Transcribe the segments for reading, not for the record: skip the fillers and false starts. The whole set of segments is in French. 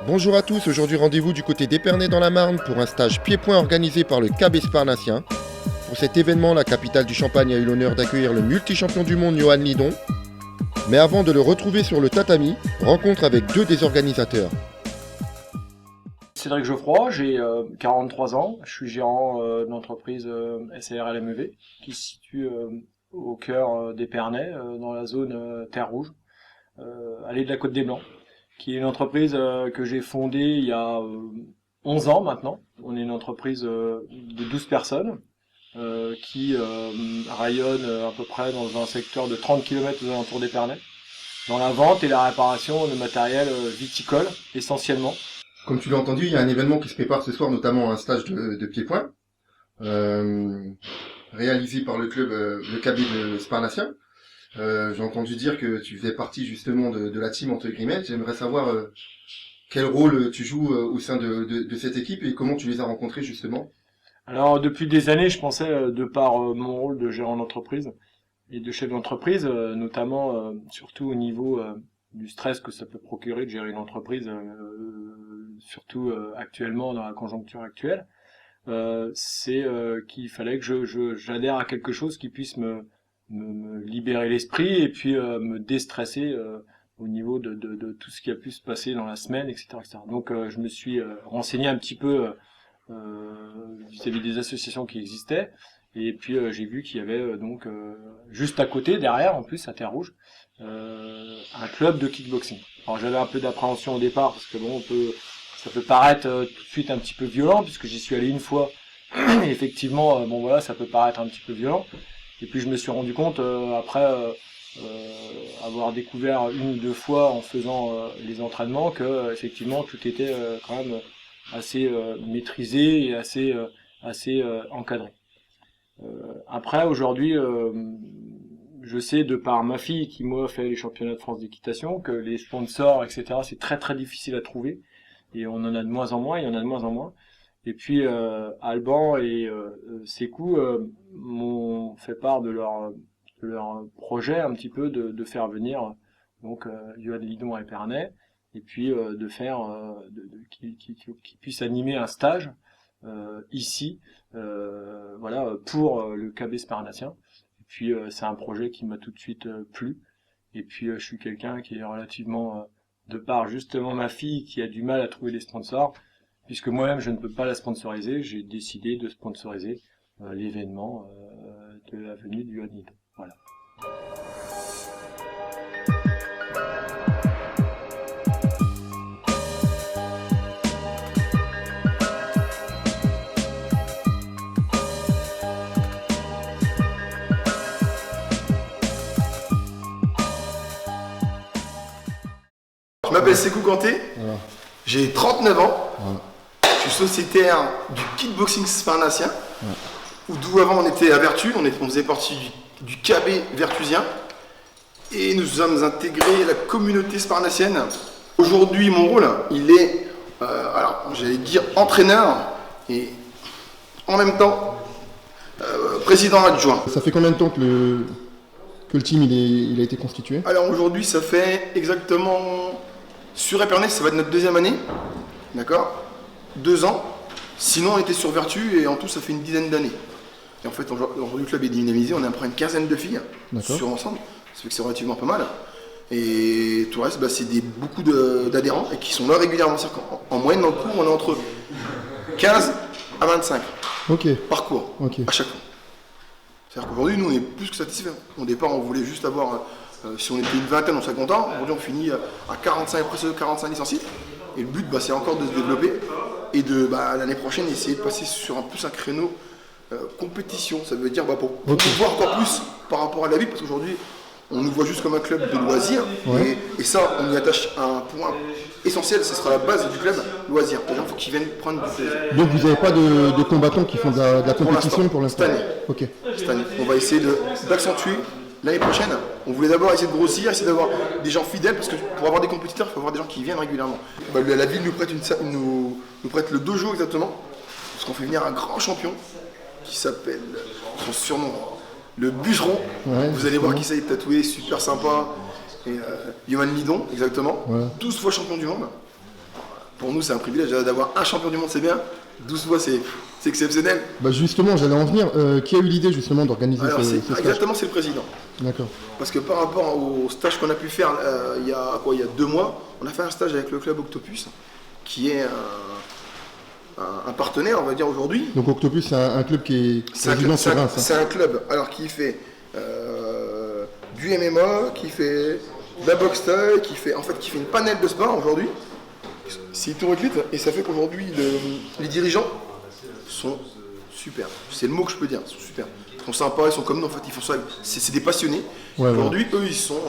Bonjour à tous, aujourd'hui rendez-vous du côté d'Épernay dans la Marne pour un stage pied-point organisé par le CAB Esparnacien. Pour cet événement, la capitale du Champagne a eu l'honneur d'accueillir le multi-champion du monde Johan Lidon. Mais avant de le retrouver sur le tatami, rencontre avec deux des organisateurs. Cédric Geoffroy, j'ai 43 ans, je suis gérant de l'entreprise SARL MEV qui se situe au cœur d'Épernay, dans la zone Terre Rouge, allée de la Côte des Blancs, qui est une entreprise que j'ai fondée il y a 11 ans maintenant. On est une entreprise de 12 personnes qui rayonne à peu près dans un secteur de 30 km aux alentours d'Épernay, dans la vente et la réparation de matériel viticole essentiellement. Comme tu l'as entendu, il y a un événement qui se prépare ce soir, notamment un stage de pied-point, réalisé par le club, le CAB Esparnacien. J'ai entendu dire que tu faisais partie justement de la team entre guillemets. J'aimerais savoir quel rôle tu joues au sein de cette équipe et comment tu les as rencontrés justement. Alors depuis des années, je pensais, de par mon rôle de gérant d'entreprise et de chef d'entreprise, notamment surtout au niveau du stress que ça peut procurer de gérer une entreprise, surtout actuellement dans la conjoncture actuelle, c'est qu'il fallait que j'adhère à quelque chose qui puisse me libérer l'esprit et puis me déstresser au niveau de tout ce qui a pu se passer dans la semaine, etc., etc. Donc je me suis renseigné un petit peu vis-à-vis des associations qui existaient. Et puis j'ai vu qu'il y avait donc juste à côté, derrière, en plus à Terre Rouge, un club de kickboxing. Alors j'avais un peu d'appréhension au départ parce que bon, ça peut paraître tout de suite un petit peu violent puisque j'y suis allé une fois. Et effectivement, bon voilà, ça peut paraître un petit peu violent. Et puis je me suis rendu compte après avoir découvert une ou deux fois en faisant les entraînements que effectivement tout était quand même assez maîtrisé et assez encadré. Après, aujourd'hui, je sais de par ma fille qui moi fait les championnats de France d'équitation que les sponsors, etc., c'est très très difficile à trouver et on en a de moins en moins, il y en a de moins en moins. Et puis Alban et Sékou m'ont fait part de leur projet un petit peu de faire venir donc Johan Lidon à Épernay et puis de faire qui puisse animer un stage ici voilà pour le CAB Esparnacien. Et puis c'est un projet qui m'a tout de suite plu et puis je suis quelqu'un qui est relativement de par justement ma fille qui a du mal à trouver des sponsors puisque moi-même je ne peux pas la sponsoriser, j'ai décidé de sponsoriser l'événement de la venue du Johan Lidon. Voilà. Je m'appelle Sékou Kanté, Voilà. j'ai 39 ans, Voilà. je suis sociétaire du kickboxing Esparnacien, d'où avant on était à Vertus, on faisait partie du KB vertusien et nous sommes intégrés à la communauté sparnacienne. Aujourd'hui mon rôle, il est, alors j'allais dire entraîneur et en même temps président adjoint. Ça fait combien de temps que le team il a été constitué? Alors aujourd'hui ça fait exactement, sur Épernay ça va être notre deuxième année, d'accord, 2 ans, sinon on était sur Vertus et en tout ça fait une dizaine d'années. Et en fait aujourd'hui le club est dynamisé, on est à peu près une quinzaine de filles sur l'ensemble, ça fait que c'est relativement pas mal. Et tout le reste c'est beaucoup d'adhérents et qui sont là régulièrement, en moyenne dans le cours on est entre 15 à 25 par cours, à chaque fois. C'est-à-dire qu'aujourd'hui, nous, on est plus que satisfaits. Au départ, on voulait juste avoir, si on était une vingtaine, on serait content. Aujourd'hui, on finit à 45, presque 45 licenciés. Et le but, c'est encore de se développer et de, l'année prochaine, essayer de passer sur un créneau compétition. Ça veut dire pour voir encore plus par rapport à la ville, parce qu'aujourd'hui, on nous voit juste comme un club de loisirs. Ouais. Et ça, on y attache un point essentiel, ce sera la base du club, loisirs. Les gens, il faut qu'ils viennent prendre du plaisir. Donc vous n'avez pas de combattants qui font de la compétition pour l'instant? Cette année. Ok. Cette année. On va essayer d'accentuer l'année prochaine. On voulait d'abord essayer de grossir, essayer d'avoir des gens fidèles, parce que pour avoir des compétiteurs, il faut avoir des gens qui viennent régulièrement. La ville nous prête le dojo exactement, parce qu'on fait venir un grand champion qui s'appelle, son surnom, le bûcheron. Ouais, vous allez voir qui ça est tatoué, super sympa. Et Johan Lidon, exactement. Ouais. 12 fois champion du monde. pour nous, c'est un privilège d'avoir un champion du monde, c'est bien. 12 fois, c'est exceptionnel. Bah justement, j'allais en venir. Qui a eu l'idée justement d'organiser ce stage? Exactement, c'est le président. D'accord. Parce que par rapport au stage qu'on a pu faire il y a 2 mois, on a fait un stage avec le club Octopus, qui est un partenaire, on va dire, aujourd'hui. Donc Octopus, c'est un club qui est résident sur Reims. C'est un club alors, qui fait du MMA, qui fait de la boxe taille, qui fait une panel de sport aujourd'hui. C'est hétéroclite et ça fait qu'aujourd'hui, les dirigeants sont super. C'est le mot que je peux dire, ils sont super. Ils sont sympas, ils sont comme nous, en fait, ils font ça. C'est des passionnés. Ouais, aujourd'hui, eux, ils sont,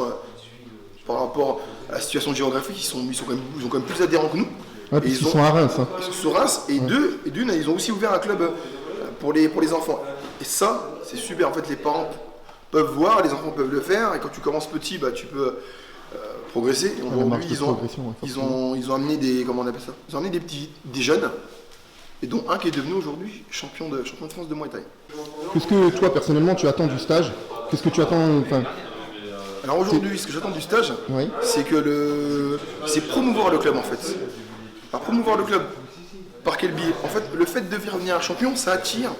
par rapport à la situation géographique, ils ont quand même plus adhérents que nous. Ouais, parce qu'ils sont à Reims. Hein. Ils sont sur Reims et d'une, ils ont aussi ouvert un club pour les enfants. Et ça, c'est super. En fait, les parents peuvent voir, les enfants peuvent le faire. Et quand tu commences petit, bah, tu peux progresser. Et aujourd'hui, ils ont amené des, comment on appelle ça? Ils ont amené des jeunes, et dont un qui est devenu aujourd'hui champion de France de Muay Thai. Qu'est-ce que toi, personnellement, tu attends du stage? Qu'est-ce que tu attends Alors aujourd'hui, ce que j'attends du stage, oui. c'est promouvoir le club en fait. Alors, promouvoir le club, par quel biais? En fait, le fait de devenir un champion, ça attire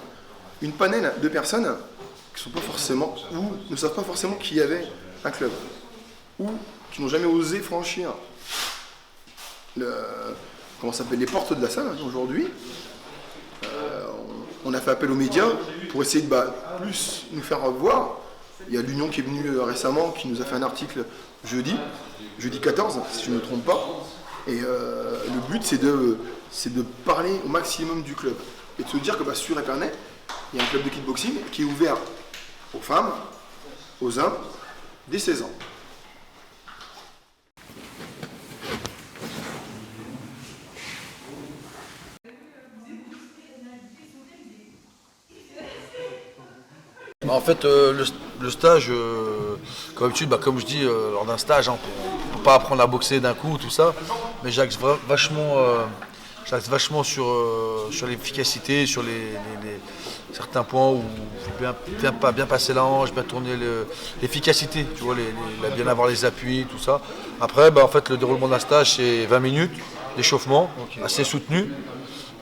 une panel de personnes qui sont pas forcément, ou ne savent pas forcément qu'il y avait un club, ou qui n'ont jamais osé franchir les portes de la salle. Aujourd'hui, on a fait appel aux médias pour essayer de plus nous faire voir. Il y a l'Union qui est venue récemment, qui nous a fait un article jeudi 14, si je ne me trompe pas. Et le but, c'est de parler au maximum du club. Et de se dire que sur Épernay, il y a un club de kickboxing qui est ouvert aux femmes, aux hommes, dès 16 ans. En fait, le stage, comme d'habitude, comme je dis, lors d'un stage, on ne peut pas apprendre à boxer d'un coup, tout ça, mais j'axe vachement sur l'efficacité, sur certains points où il faut bien passer la hanche, bien tourner l'efficacité, tu vois, bien avoir les appuis, tout ça. Après, en fait, le déroulement d'un stage, c'est 20 minutes d'échauffement, assez soutenu.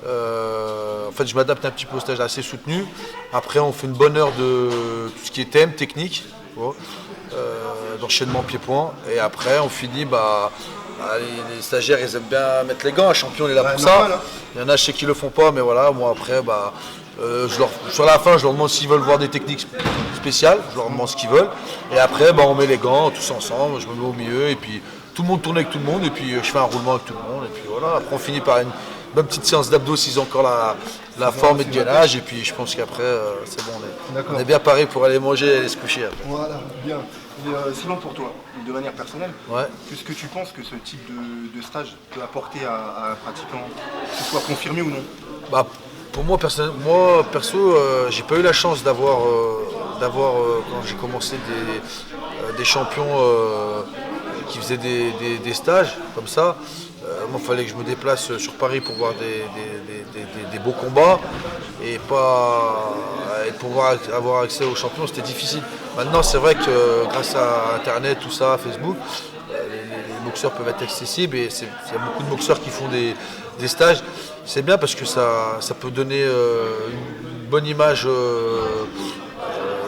En fait, je m'adapte un petit peu au stage assez soutenu. Après, on fait une bonne heure de tout ce qui est thème, technique, d'enchaînement pied-point. Et après, on finit, les stagiaires, ils aiment bien mettre les gants. Un champion, il est là pour ça. Normal, hein. Il y en a chez qui le font pas, mais voilà, moi après, sur la fin, je leur demande s'ils veulent voir des techniques spéciales. Je leur demande ce qu'ils veulent. Et après, on met les gants tous ensemble. Je me mets au milieu et puis tout le monde tourne avec tout le monde. Et puis je fais un roulement avec tout le monde. Et puis voilà. Après, on finit par une bonne petite séance d'abdos s'ils ont encore la forme et de gainage. Et puis je pense qu'après, c'est bon. On est bien paré pour aller manger et aller se coucher après. Voilà, bien. Et, sinon pour toi, de manière personnelle, Ouais. qu'est-ce que tu penses que ce type de stage peut apporter à un pratiquant, que ce soit confirmé ou non? Pour moi, perso, j'ai pas eu la chance d'avoir quand j'ai commencé des champions qui faisaient des stages comme ça. Moi, il fallait que je me déplace sur Paris pour voir des beaux combats et pouvoir avoir accès aux champions, c'était difficile. Maintenant, c'est vrai que grâce à Internet, tout ça, Facebook, les boxeurs peuvent être accessibles et il y a beaucoup de boxeurs qui font des stages. C'est bien parce que ça peut donner une bonne image,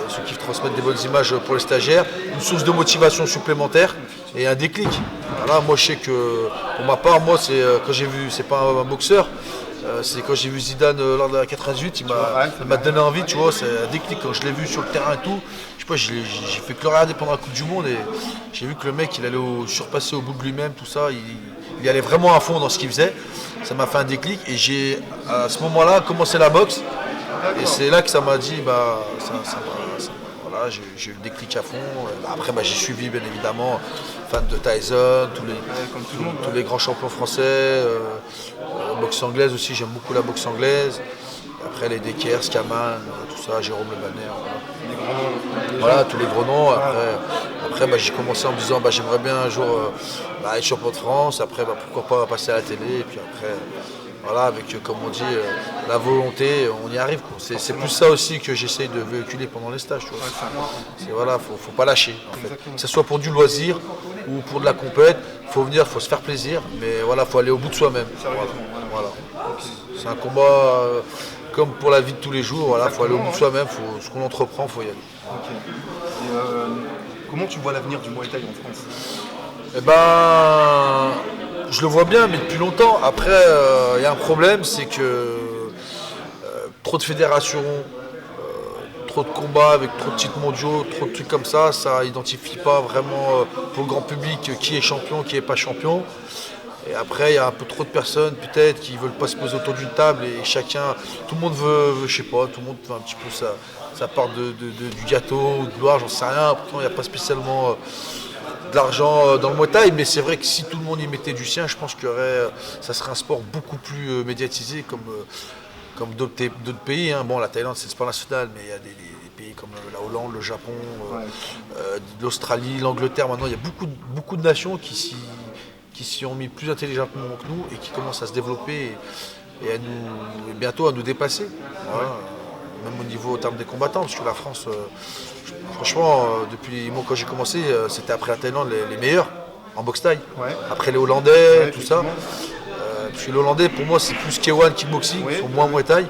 ceux qui transmettent des bonnes images pour les stagiaires, une source de motivation supplémentaire et un déclic. Voilà, moi je sais que pour ma part, moi c'est quand j'ai vu, c'est pas un boxeur, c'est quand j'ai vu Zidane lors de la 98, il m'a donné envie, tu vois, c'est un déclic quand je l'ai vu sur le terrain et tout. Je sais pas, j'ai fait que le regarder pendant la Coupe du Monde et j'ai vu que le mec il allait surpasser au bout de lui-même, tout ça, il allait vraiment à fond dans ce qu'il faisait. Ça m'a fait un déclic et j'ai à ce moment-là commencé la boxe et c'est là que ça m'a dit voilà, j'ai eu le déclic à fond. Après j'ai suivi bien évidemment, fan de Tyson, tous les grands champions français, boxe anglaise aussi, j'aime beaucoup la boxe anglaise. Après les Decker, Scaman, tout ça, Jérôme Le Banner, voilà, tous les gros noms. Après j'ai commencé en me disant j'aimerais bien un jour être champion de France, après pourquoi pas passer à la télé, et puis après Voilà, avec, comme on dit, la volonté, on y arrive, quoi. C'est plus ça aussi que j'essaye de véhiculer pendant les stages. Tu vois. Voilà, faut pas lâcher. En fait. Que ce soit pour du loisir ou pour de la compète, faut venir, faut se faire plaisir, mais voilà, faut aller au bout de soi-même. Voilà. C'est un combat comme pour la vie de tous les jours. Voilà, faut aller au bout de soi-même. Ce qu'on entreprend, faut y aller. Et, comment tu vois l'avenir du Muay Thai en France? Eh ben, je le vois bien, mais depuis longtemps. Après, il y a un problème, c'est que trop de fédérations, trop de combats avec trop de titres mondiaux, trop de trucs comme ça identifie pas vraiment pour le grand public qui est champion, qui est pas champion. Et après, il y a un peu trop de personnes peut-être qui veulent pas se poser autour d'une table et chacun, tout le monde veut, je sais pas, tout le monde veut un petit peu ça part du gâteau ou de gloire, j'en sais rien. Pourtant, il n'y a pas spécialement de l'argent dans le Muay Thai, mais c'est vrai que si tout le monde y mettait du sien, je pense que ça serait un sport beaucoup plus médiatisé comme d'autres pays. Hein. Bon, la Thaïlande, c'est le sport national, mais il y a des pays comme la Hollande, le Japon, l'Australie, l'Angleterre. Maintenant, il y a beaucoup de nations qui s'y ont mis plus intelligemment que nous et qui commencent à se développer et bientôt à nous dépasser. Voilà. Même au niveau en termes des combattants, parce que la France, franchement, depuis moi quand j'ai commencé, c'était après la Thaïlande les meilleurs en boxe thaï. Ouais. Après les Hollandais, tout ça. Puis les Hollandais, pour moi, c'est plus K1 kickboxing, ils sont moins Muay Thai.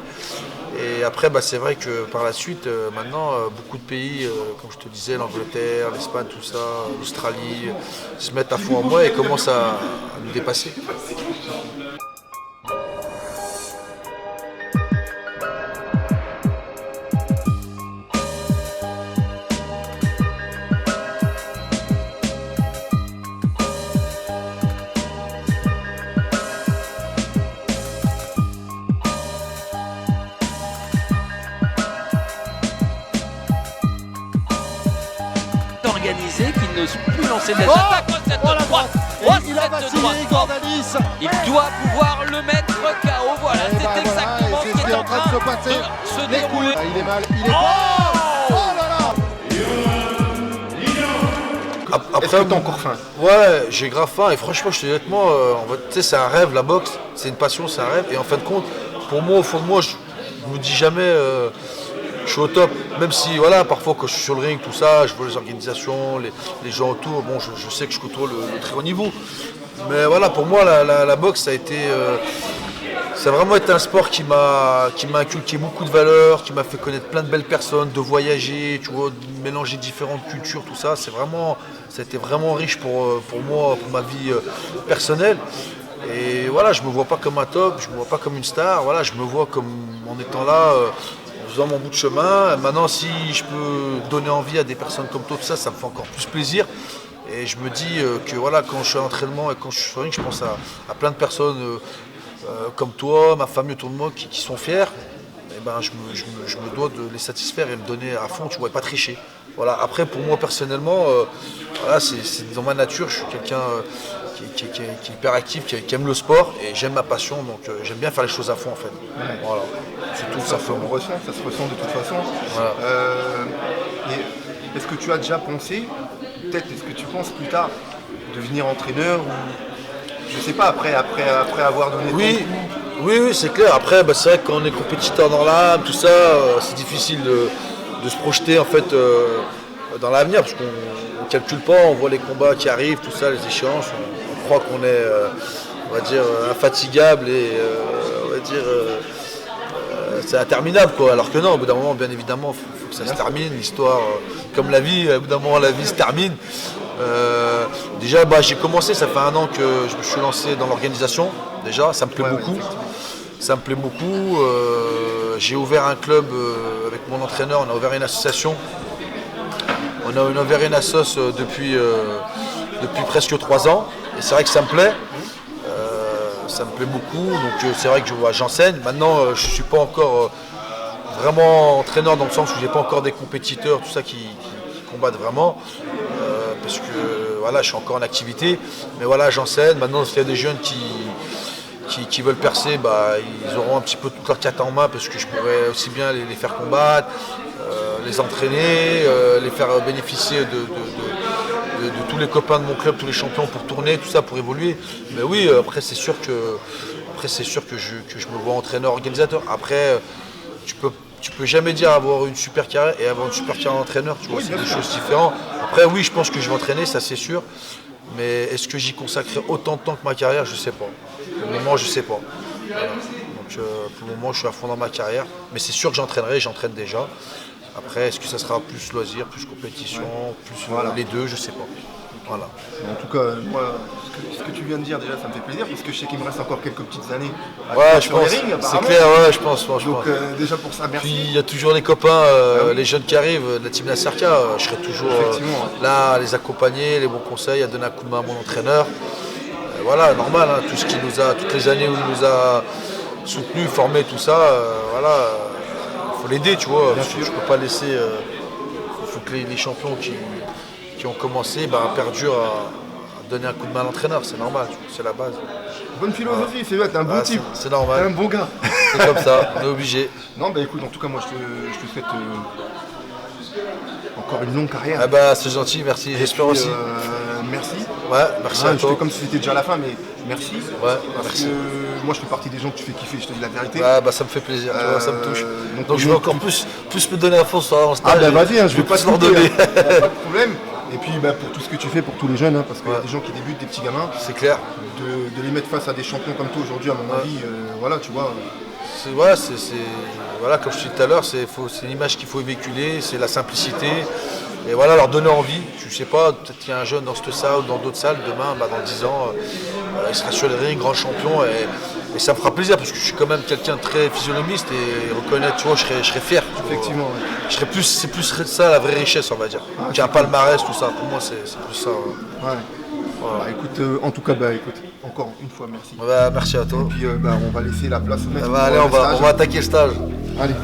Et après, c'est vrai que par la suite, maintenant, beaucoup de pays, comme je te disais, l'Angleterre, l'Espagne, tout ça, l'Australie, se mettent à fond en moi et commencent à nous dépasser. Organisé, qui n'ose plus lancer des attaques. Cette droite. Il a vacillé, Gordalis. Il doit pouvoir le mettre KO. Voilà, c'est exactement ce qui est en train de se passer. Se dérouler. Il est mal, il est pas. Oh là là. Après, est-ce que t'as encore faim? Ouais, j'ai grave faim et franchement, je te dis honnêtement, c'est un rêve, la boxe, c'est une passion, c'est un rêve. Et en fin de compte, pour moi, au fond de moi, je me dis jamais je suis au top. Même si, voilà, parfois quand je suis sur le ring, tout ça, je vois les organisations, les gens autour, bon, je sais que je côtoie le très haut niveau. Mais voilà, pour moi, la boxe, ça a vraiment été un sport qui m'a inculqué beaucoup de valeurs, qui m'a fait connaître plein de belles personnes, de voyager, tu vois, de mélanger différentes cultures, tout ça. Ça a été vraiment riche pour moi, pour ma vie personnelle. Et voilà, je me vois pas comme un top, je me vois pas comme une star, voilà, je me vois comme en étant là, en faisant mon bout de chemin. Maintenant, si je peux donner envie à des personnes comme toi, tout ça, ça me fait encore plus plaisir. Et je me dis que voilà, quand je suis à l'entraînement et quand je suis sur le ring, je pense à plein de personnes comme toi, ma famille autour de moi qui sont fiers. Et ben, je me dois de les satisfaire et me donner à fond, tu vois, et pas tricher. Voilà. Après, pour moi personnellement, voilà, c'est dans ma nature, je suis quelqu'un qui est hyper actif, qui aime le sport et j'aime ma passion, donc j'aime bien faire les choses à fond en fait. Ouais. Voilà. C'est tout ça se ressent de toute façon. Voilà. Et est-ce que tu as déjà pensé, peut-être est-ce que tu penses plus tard, devenir entraîneur ou je sais pas, après avoir donné Oui, c'est clair. Après, c'est vrai que quand on est compétiteur dans l'âme, tout ça, c'est difficile de se projeter en fait dans l'avenir parce qu'on ne calcule pas, on voit les combats qui arrivent, tout ça, les échéances, on croit qu'on est, on va dire, infatigable et on va dire c'est interminable quoi. Alors que non, au bout d'un moment, bien évidemment, faut que ça se termine. L'histoire, comme la vie, au bout d'un moment, la vie se termine. Déjà, j'ai commencé, ça fait 1 an que je me suis lancé dans l'organisation. Déjà, ça me plaît beaucoup. Ça me plaît beaucoup. J'ai ouvert un club avec mon entraîneur, on a ouvert une association. On a ouvert une assoce depuis presque 3 ans. Et c'est vrai que ça me plaît. Ça me plaît beaucoup. Donc c'est vrai que j'enseigne. Maintenant, je ne suis pas encore vraiment entraîneur dans le sens où je n'ai pas encore des compétiteurs, tout ça qui combattent vraiment. Parce que voilà, je suis encore en activité. Mais voilà, j'enseigne. Maintenant, s'il y a des jeunes qui veulent percer, ils auront un petit peu toute leur carte en main parce que je pourrais aussi bien les faire combattre, les entraîner, les faire bénéficier de tous les copains de mon club, tous les champions pour tourner, tout ça pour évoluer. Mais oui, après c'est sûr que Après, c'est sûr que je me vois entraîneur-organisateur. Après, tu peux jamais dire avoir une super carrière et avoir une super carrière d'entraîneur, tu vois, c'est des choses différentes. Après, oui, je pense que je vais entraîner, ça c'est sûr. Mais est-ce que j'y consacrerai autant de temps que ma carrière? Je sais pas. Pour le moment, je sais pas. Voilà. Donc, pour le moment, je suis à fond dans ma carrière. Mais c'est sûr que j'entraînerai, j'entraîne déjà. Après, est-ce que ça sera plus loisir, plus compétition, plus les deux? Je sais pas. Voilà. En tout cas, moi, ce que tu viens de dire déjà, ça me fait plaisir parce que je sais qu'il me reste encore quelques petites années sur les rings, c'est clair, je pense. Donc déjà pour ça, merci. Puis il y a toujours les copains, les jeunes qui arrivent de la team Nasarca, je serai toujours là à les accompagner, les bons conseils, à donner un coup de main à mon entraîneur. Voilà, normal, hein, tout ce qui nous a, toutes les années où il nous a soutenus, formés, tout ça, il faut l'aider, tu vois. Je peux pas laisser. Il faut que les champions qui ont commencé perdurent à donner un coup de main à l'entraîneur, c'est normal, c'est la base. Bonne philosophie, c'est vrai, t'es un bon type. C'est normal. T'es un bon gars. C'est comme ça, on est obligé. Non, écoute, en tout cas, moi je te souhaite encore une longue carrière. C'est gentil, merci. J'espère aussi. Merci. Ouais, merci à toi. Je fais comme si c'était déjà la fin, mais merci. Ouais, parce merci. que moi je fais partie des gens que tu fais kiffer, je te dis la vérité. Ça me fait plaisir, tu vois, ça me touche. Donc je vais encore plus me donner à fond sur un stage. Vas-y, je vais pas te leur donner. Pas de problème. Et puis pour tout ce que tu fais pour tous les jeunes, parce qu'il y a des gens qui débutent, des petits gamins. C'est clair. De les mettre face à des champions comme toi aujourd'hui, à mon avis, voilà, tu vois. Voilà, comme je te disais tout à l'heure, c'est l'image qu'il faut véhiculer, c'est la simplicité. Et voilà, leur donner envie. Je sais pas, peut-être qu'il y a un jeune dans cette salle ou dans d'autres salles, demain, dans 10 ans, il sera sur les rings, grand champion. Et ça me fera plaisir parce que je suis quand même quelqu'un de très physionomiste et reconnaître, tu vois, je serais fier. Effectivement. C'est plus ça la vraie richesse, on va dire. J'ai un palmarès, tout ça. Pour moi, c'est plus ça. Ouais. Voilà. Écoute, en tout cas, écoute, encore une fois, merci. Merci à toi. Et puis, on va laisser la place au maître. Allez, on va attaquer le stage. Allez.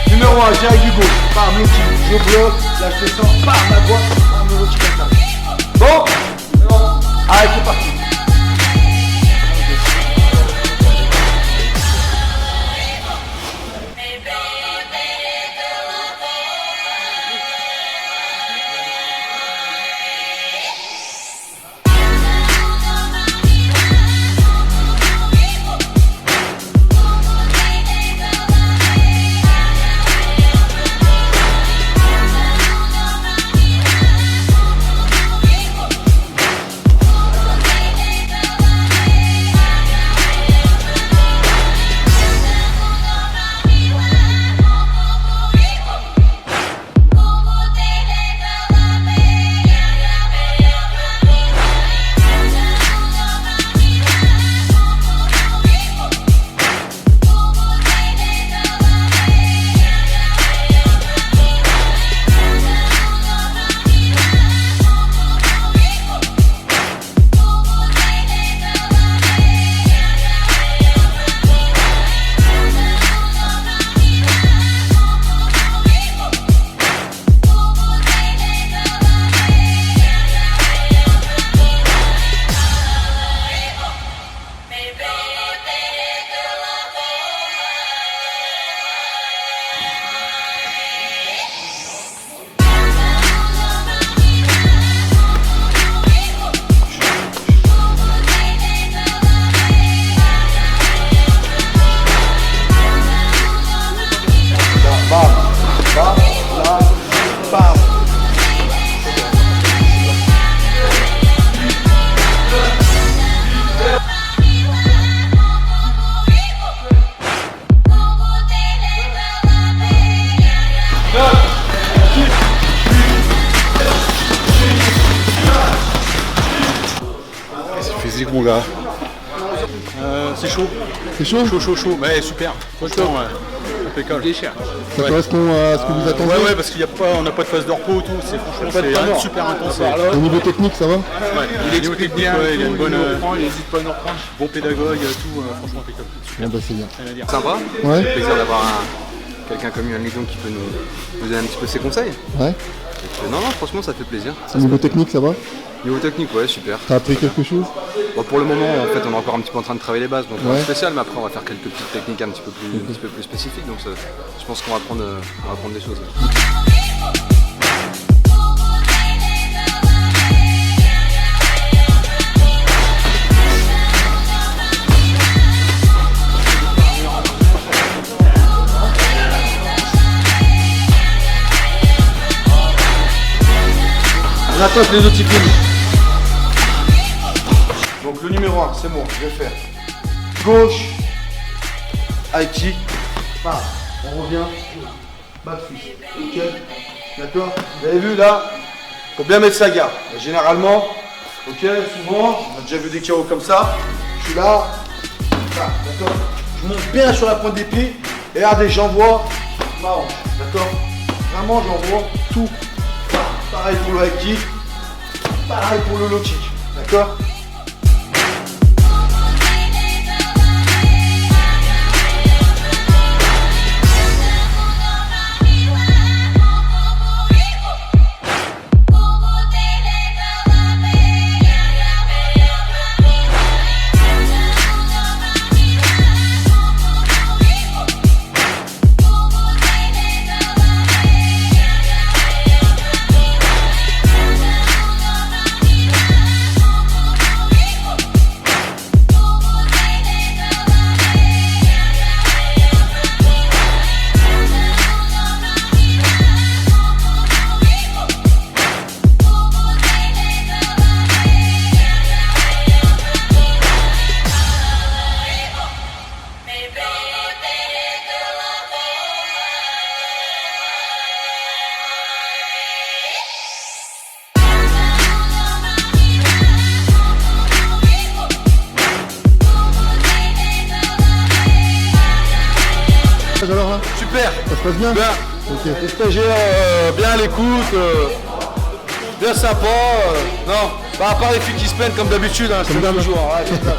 Numéro 1, Jerry Hugo, par Blue Team. Je bloque, là je descends, par ma droite, par numéro qui comme ça. Bon, allez, c'est parti. physique, mon gars? C'est chaud. C'est chaud? Chaud, mais super. Franchement, impeccable. Ça correspond à ce que vous attendez? Ouais, parce qu'on n'a pas de phase de repos, tout. Franchement, c'est super intense. Au niveau technique, ça va? Ouais, il explique bien, il a une bonne. Il n'hésite pas à nous reprendre. Bon pédagogue, tout, franchement impeccable. Bon, bah, c'est bien. Rien à dire. Sympa. Ouais. Plaisir d'avoir quelqu'un comme Yoann Lidon qui peut nous donner un petit peu ses conseils. Ouais. Non, franchement, ça fait plaisir. Au niveau technique, ça va? Niveau technique, ouais, super. T'as appris quelque chose? Bon, pour le moment, en fait, on est encore un petit peu en train de travailler les bases, donc Ouais. rien de spécial, mais après, on va faire quelques petites techniques un petit peu plus spécifiques, donc je pense qu'on va apprendre des choses. On attend que les autres y finissent. Donc le numéro 1, c'est moi, je vais faire gauche, high kick, on revient, back fist, ok, d'accord. Vous avez vu là, faut bien mettre sa garde. Et généralement, ok, souvent, on a déjà vu des KO comme ça, je suis là, d'accord, je monte bien sur la pointe des pieds, et regardez, j'envoie ma hanche, d'accord, vraiment j'envoie tout. Pareil pour le high kick, pareil pour le low kick, d'accord. Alors là, Super. ça se passe bien? Bien. Ok. Les stagiaires, bien à l'écoute, bien sympa. Non, à part les filles qui se plaignent comme d'habitude, hein, je te le dis toujours. Ouais, c'est ça.